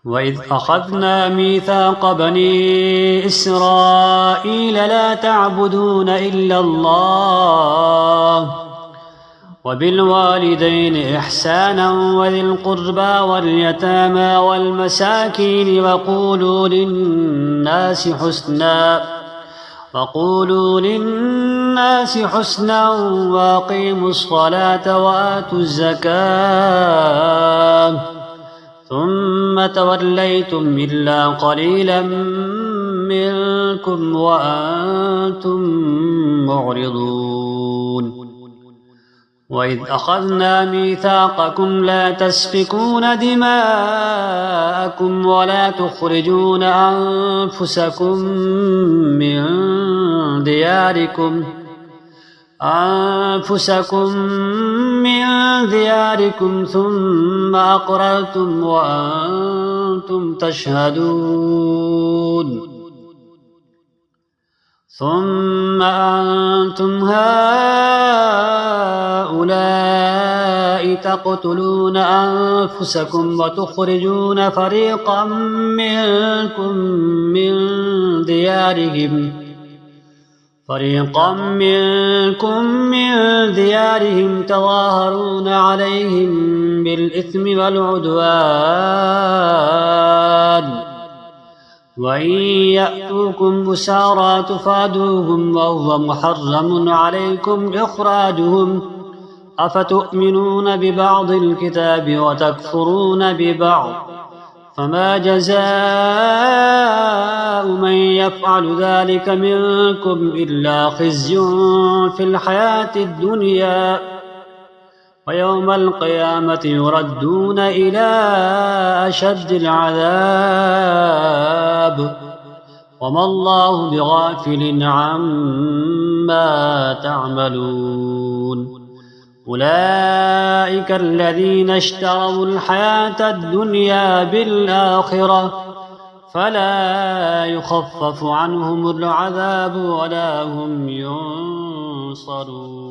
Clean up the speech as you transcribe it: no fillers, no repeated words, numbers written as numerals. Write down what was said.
وإذ أخذنا ميثاق بني إسرائيل لا تعبدون إلا الله وبالوالدين إحسانا وذي القربى واليتامى والمساكين وقولوا للناس حسنا وأقيموا الصلاة وآتوا الزكاة ثم توليتم إلا قليلا منكم وأنتم معرضون وإذ أخذنا ميثاقكم لا تسفكون دماءكم ولا تخرجون أنفسكم من دياركم ثم أقررتم وأنتم تشهدون ثم أنتم هؤلاء تقتلون أنفسكم وتخرجون فريقا منكم من ديارهم تظاهرون عليهم بالإثم والعدوان وإن يأتوكم أسارى تفادوهم وهو محرم عليكم إخراجهم أفتؤمنون ببعض الكتاب وتكفرون ببعض فما جزاء من يفعل ذلك منكم إلا خزي في الحياة الدنيا ويوم القيامة يردون إلى أشد العذاب وما الله بغافل عما تعملون أولئك الذين اشتروا الحياة الدنيا بالآخرة فلا يخفف عنهم العذاب ولا هم ينصرون.